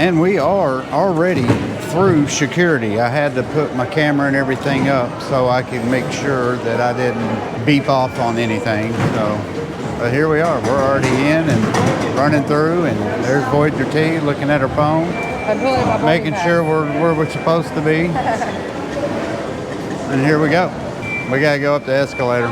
And we are already through security. I had to put my camera and everything up so I could make sure that I didn't beep off on anything. But here we are. We're already in and running through, and there's Voyager T looking at her phone, making sure we're where we're supposed to be. And here we go. We gotta go up the escalator.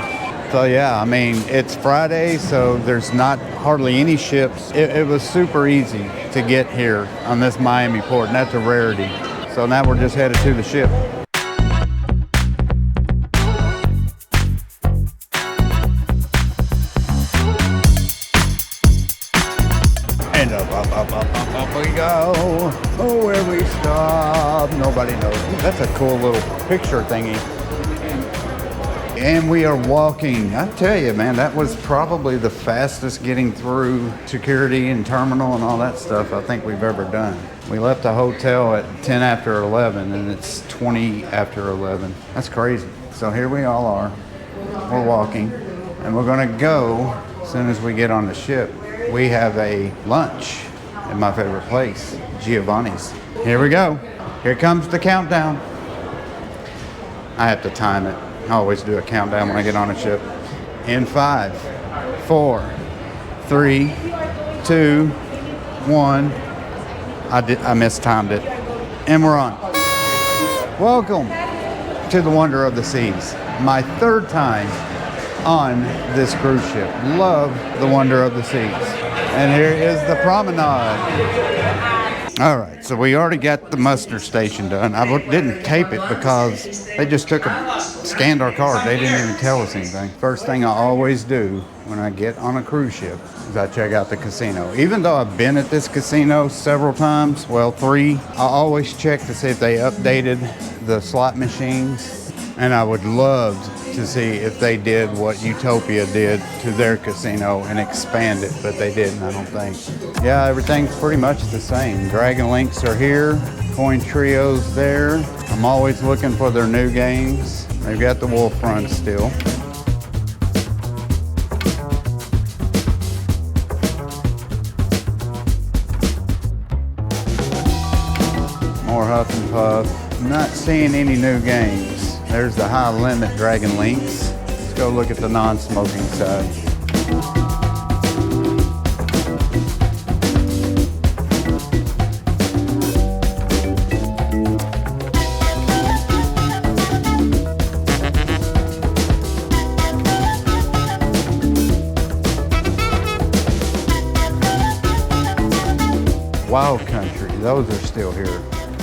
So yeah, I mean, it's Friday, so there's not hardly any ships. It was super easy to get here on this Miami port, and that's a rarity. So now we're just headed to the ship. And up we go. Oh, where we stop, nobody knows. That's a cool little picture thingy. And we are walking. I tell you, man, that was probably the fastest getting through security and terminal and all that stuff I think we've ever done. We left the hotel at 10 after 11 and it's 20 after 11. That's crazy. So here we all are. We're walking and we're gonna go as soon as we get on the ship. We have a lunch at my favorite place, Giovanni's. Here we go. Here comes the countdown. I have to time it. I always do a countdown when I get on a ship. In 5, 4, 3, 2, 1. I mistimed it. And we're on. Welcome to the Wonder of the Seas. My third time on this cruise ship. Love the Wonder of the Seas. And here is the promenade. All right, so we already got the muster station done. I didn't tape it because they just scanned our card. They didn't even tell us anything. First thing I always do when I get on a cruise ship is I check out the casino. Even though I've been at this casino several times, well, 3, I always check to see if they updated the slot machines. And I would love to see if they did what Utopia did to their casino and expand it, but they didn't, I don't think. Yeah, everything's pretty much the same. Dragon Links are here, Coin Trio's there. I'm always looking for their new games. They've got the Wolf Run still. More Huff and Puff. Not seeing any new games. There's the high limit Dragon Links. Let's go look at the non-smoking side. Wild Country, those are still here.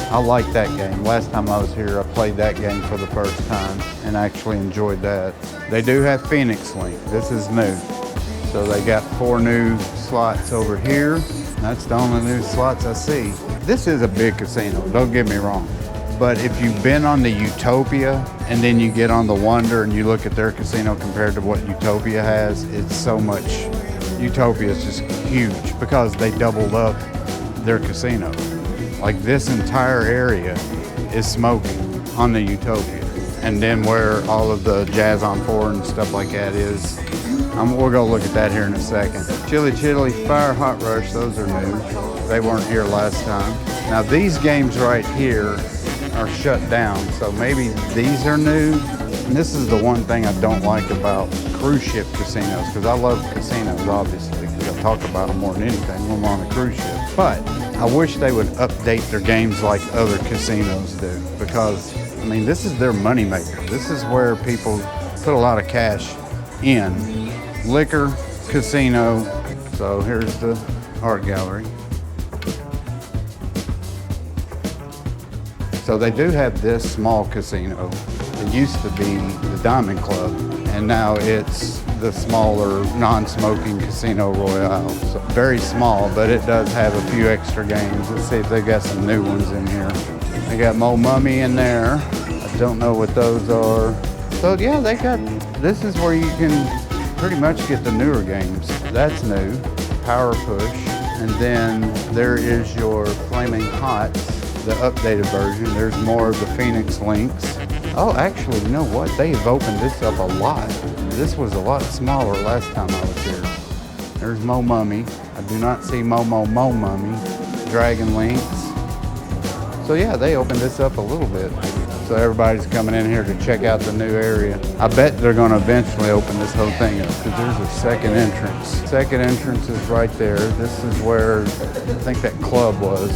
I like that game. Last time I was here, I played that game for the first time and actually enjoyed that. They do have Phoenix Link. This is new. So they got 4 new slots over here. That's the only new slots I see. This is a big casino, don't get me wrong. But if you've been on the Utopia and then you get on the Wonder and you look at their casino compared to what Utopia has, it's so much. Utopia is just huge because they doubled up their casino. Like this entire area is smoking on the Utopia. And then where all of the Jazz on 4 and stuff like that is, we'll go look at that here in a second. Chili Chili, Fire, Hot Rush, those are new. They weren't here last time. Now these games right here are shut down, so maybe these are new. And this is the one thing I don't like about cruise ship casinos, because I love casinos, obviously, because I talk about them more than anything when I'm on a cruise ship. But I wish they would update their games like other casinos do, because, I mean, this is their moneymaker. This is where people put a lot of cash in. Liquor, casino. So here's the art gallery. So they do have this small casino. It used to be the Diamond Club, and now it's the smaller non-smoking Casino Royale. So very small, but it does have a few extra games. Let's see if they've got some new ones in here. They got Mo Mummy in there. I don't know what those are. So yeah, they got, this is where you can pretty much get the newer games. That's new, Power Push. And then there is your Flaming Hots, the updated version. There's more of the Phoenix Links. Oh, actually, you know what? They've opened this up a lot. This was a lot smaller last time I was here. There's Mo Mummy. I do not see Mo Mummy. dragon links. So yeah, they opened this up a little bit. So everybody's coming in here to check out the new area. I bet they're gonna eventually open this whole thing up because there's a second entrance. Second entrance is right there. This is where I think that club was.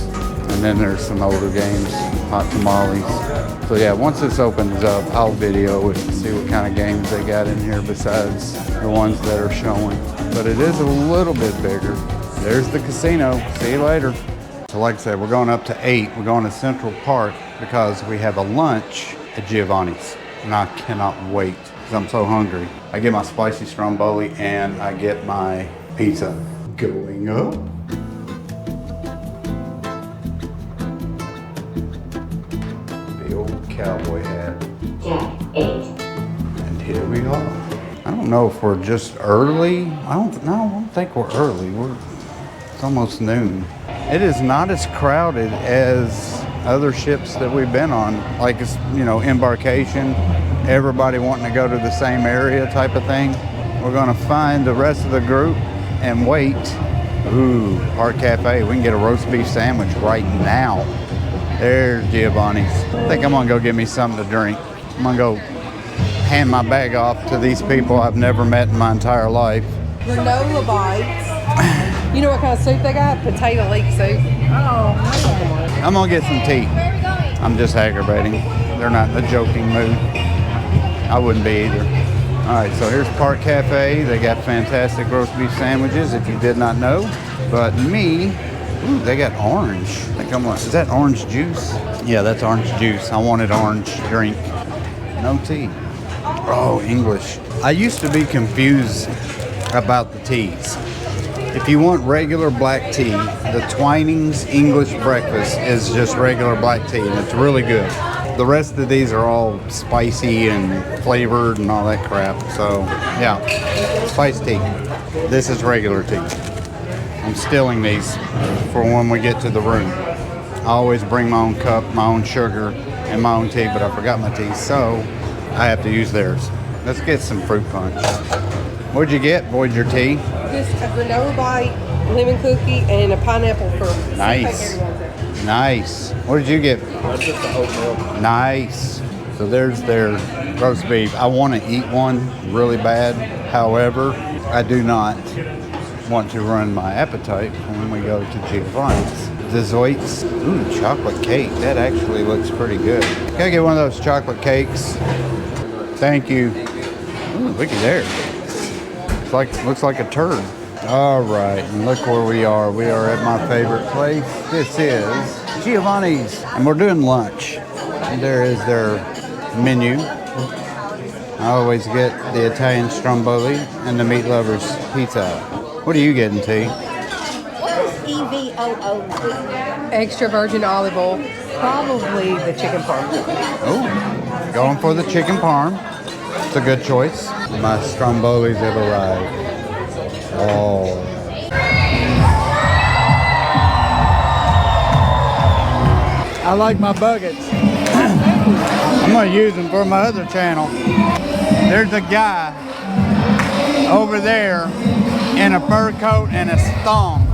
And then there's some older games, hot tamales. So yeah, once this opens up, I'll video it and see what kind of games they got in here besides the ones that are showing. But it is a little bit bigger. There's the casino. See you later. So like I said, we're going up to 8. We're going to Central Park because we have a lunch at Giovanni's. And I cannot wait because I'm so hungry. I get my spicy stromboli and I get my pizza. Going up. The old cowboy hat. Jack 8. And here we are. I don't know if we're just early. I don't think we're early. It's almost noon. It is not as crowded as other ships that we've been on, like it's, you know, embarkation, everybody wanting to go to the same area type of thing. We're gonna find the rest of the group and wait. Ooh, Park Cafe, we can get a roast beef sandwich right now. There's Giovanni's. I think I'm gonna go get me something to drink. I'm gonna go hand my bag off to these people I've never met in my entire life. Granola bites. You know what kind of soup they got? Potato leek soup. Oh, man. I'm gonna get some tea. Where are we going? I'm just aggravating. They're not in a joking mood. I wouldn't be either. All right, so here's Park Cafe. They got fantastic roast beef sandwiches, if you did not know. But me, ooh, they got orange. I think I'm like, is that orange juice? Yeah, that's orange juice. I wanted orange drink. No tea. Oh, English. I used to be confused about the teas. If you want regular black tea, the Twinings English breakfast is just regular black tea, and it's really good. The rest of these are all spicy and flavored and all that crap. So, yeah, spiced tea. This is regular tea. I'm stealing these for when we get to the room. I always bring my own cup, my own sugar, and my own tea, but I forgot my tea, so I have to use theirs. Let's get some fruit punch. What'd you get, Voyager tea? Just a granola bite, lemon cookie, and a pineapple for Nice. Nice. What did you get? That's just the oatmeal. Nice. So there's their roast beef. I want to eat one really bad. However, I do not want to ruin my appetite when we go to Giovanni's. Desserts. Ooh, chocolate cake. That actually looks pretty good. Can I get one of those chocolate cakes? Thank you. Ooh, looky there. Looks like a turd. All right, and look where we are. We are at my favorite place. This is Giovanni's, and we're doing lunch. And there is their menu. I always get the Italian stromboli and the meat lovers pizza. What are you getting, T? What is EVOO? extra virgin olive oil. Probably the chicken parm. Oh, going for the chicken parm. It's a good choice. My strombolis have arrived. Oh. I like my buckets. I'm gonna use them for my other channel. There's a guy over there in a fur coat and a thong.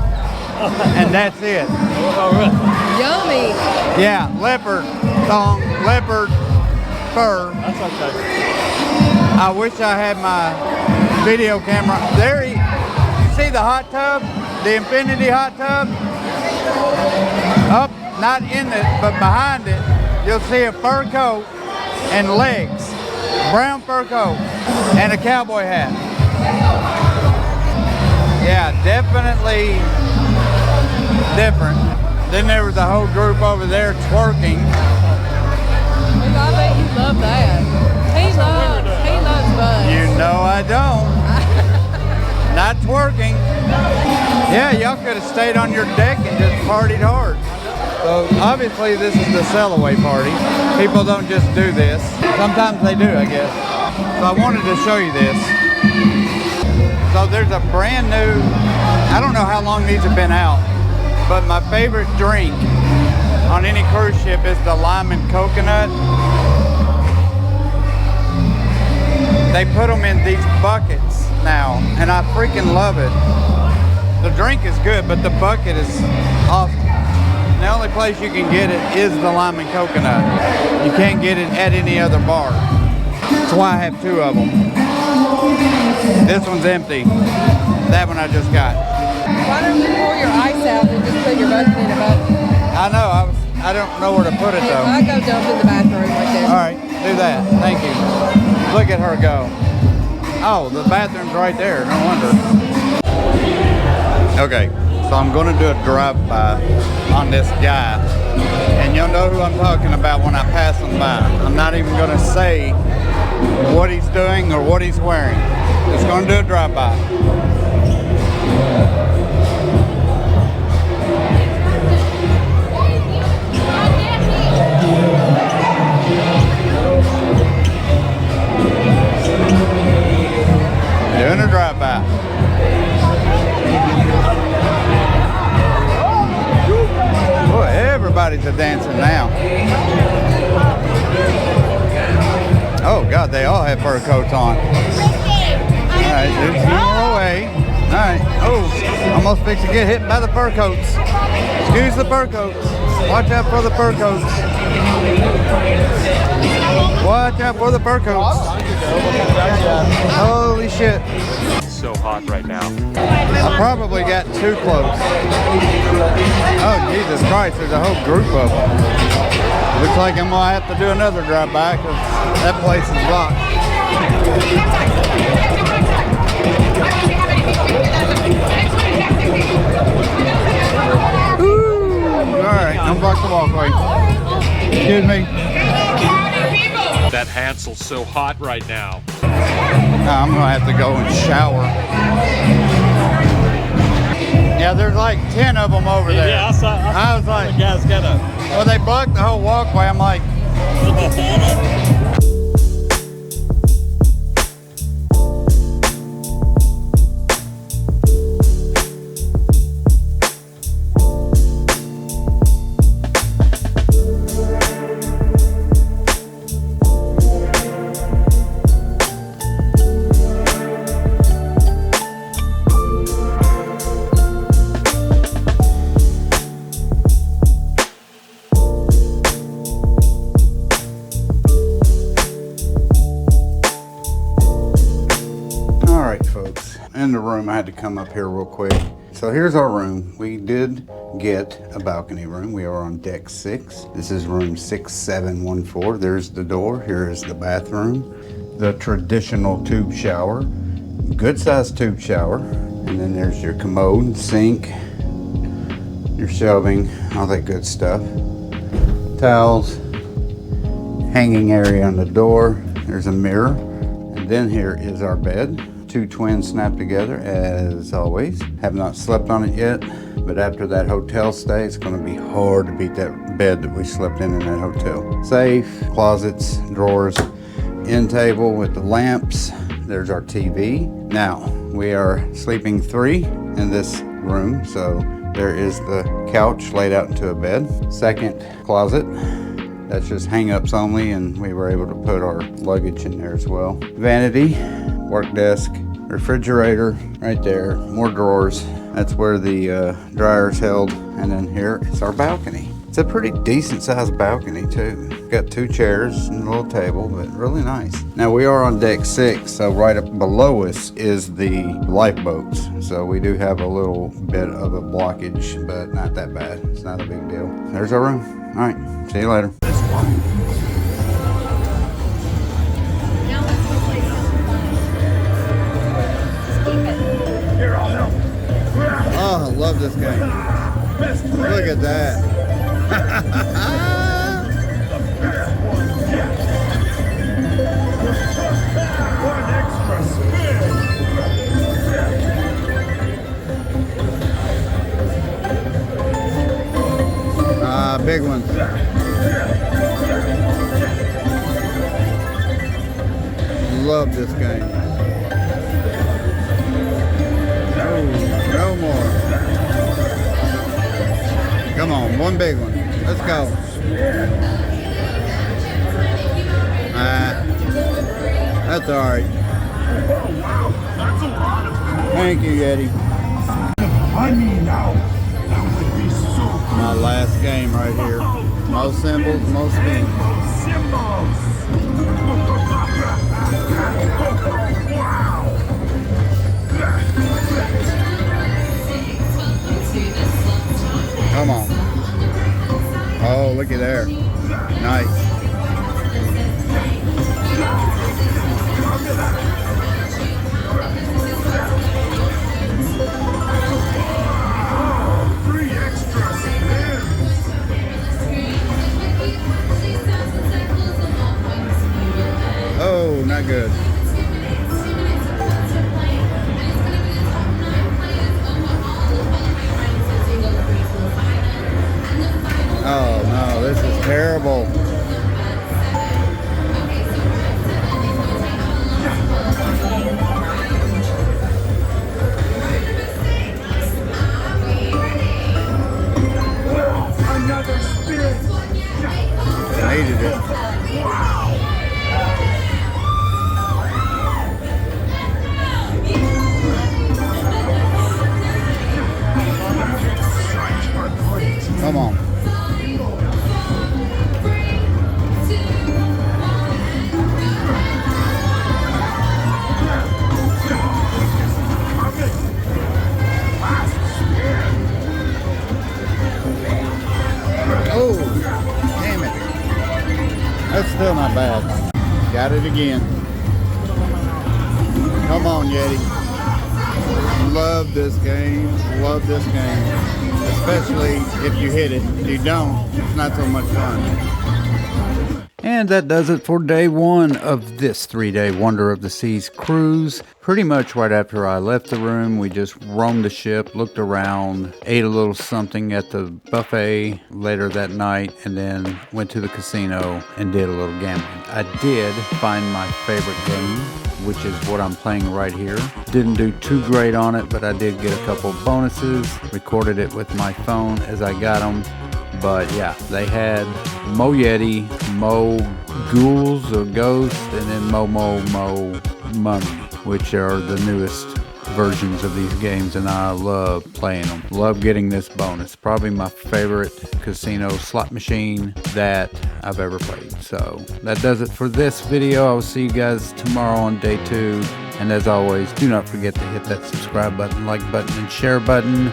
And that's it. Yummy. Yeah, leopard thong, leopard fur. That's okay. I wish I had my video camera. There you see the hot tub? The infinity hot tub? Up, not in it, but behind it, you'll see a fur coat and legs. Brown fur coat and a cowboy hat. Yeah, definitely different. Then there was a whole group over there twerking. I bet you love that. He loves Buzz. You know I don't. Not twerking. Yeah, y'all could have stayed on your deck and just partied hard. So obviously this is the sell-away party. People don't just do this. Sometimes they do, I guess. So I wanted to show you this. So there's a brand new, I don't know how long these have been out, but my favorite drink on any cruise ship is the lime and coconut. They put them in these buckets now, and I freaking love it. The drink is good, but the bucket is awesome. only place you can get it is the Lime and Coconut. You can't get it at any other bar. That's why I have 2 of them. This one's empty. That one I just got. Why don't you pour your ice out and just put your button in a button? I know. I don't know where to put it though. I go dump in the bathroom right there. All right, do that. Thank you. Look at her go. Oh, the bathroom's right there. No wonder. Okay, so I'm going to do a drive-by on this guy, and you'll know who I'm talking about when I pass him by. I'm not even going to say what he's doing or what he's wearing. Just going to do a drive-by. Doing a drive-by. Boy, everybody's a dancing now. Oh God, they all have fur coats on. All right, there's more away. All right. Oh, almost fixed to get hit by the fur coats. Excuse the fur coats. Watch out for the fur coats. Watch out for the fur coats. Holy shit. It's so hot right now. I probably got too close. Oh, Jesus Christ, there's a whole group of them. Looks like I'm going to have to do another drive-by because that place is locked. Ooh, all right, don't block the walkway. Excuse me. That Hansel's so hot right now. I'm gonna have to go and shower. Yeah, there's like 10 of them over there. Yeah, I was like, the guy's got a... well, they blocked the whole walkway. I'm like, in the room. I had to come up here real quick. So here's our room. We did get a balcony room. We are on deck 6. This is room 6714. There's the door. Here is the bathroom. The traditional tube shower. Good sized tube shower. And then there's your commode, sink, your shelving, all that good stuff. Towels, hanging area on the door. There's a mirror. And then here is our bed. 2 twins snapped together as always. Have not slept on it yet, but after that hotel stay, it's going to be hard to beat that bed that we slept in that hotel. Safe, closets, drawers, end table with the lamps. There's our TV. Now, we are sleeping 3 in this room, so there is the couch laid out into a bed. Second closet. That's just hang-ups only, and we were able to put our luggage in there as well. Vanity, work desk, refrigerator right there, more drawers. That's where the dryer's held. And then here is our balcony. It's a pretty decent sized balcony too. Got 2 chairs and a little table, but really nice. Now we are on deck 6, so right up below us is the lifeboats. So we do have a little bit of a blockage, but not that bad. It's not a big deal. There's our room. All right, see you later. Oh, I love this game. Look at that. Big ones. Love this game. No more. Come on, one big one. Let's go. That's all right. Thank you, Yeti. I mean now, that would be so cool. My last game right here. Most symbols, most spins. Come on. Oh, looky there. Nice. Oh, not good. Oh no, this is terrible. Another spin. Needed it. Come on. Oh, damn it. That's still not bad. Got it again. Come on, Yeti. Love this game. Love this game. Especially if you hit it. If you don't, it's not so much fun. And that does it for day one of this 3-day Wonder of the Seas cruise. Pretty much right after I left the room, we just roamed the ship, looked around, ate a little something at the buffet later that night, and then went to the casino and did a little gambling. I did find my favorite game, which is what I'm playing right here. Didn't do too great on it, but I did get a couple bonuses. Recorded it with my phone as I got them. But yeah, they had Mo Yeti, Mo Ghouls or Ghost, and then Mo Mummy, which are the newest versions of these games, and I love playing them. Love getting this bonus. Probably my favorite casino slot machine that I've ever played. So that does it for this video. I will see you guys tomorrow on day 2. And as always, do not forget to hit that subscribe button, like button, and share button.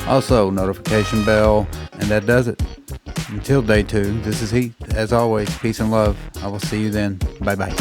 Also, notification bell. And that does it. Until day 2, this is Heath. As always, peace and love. I will see you then. Bye-bye.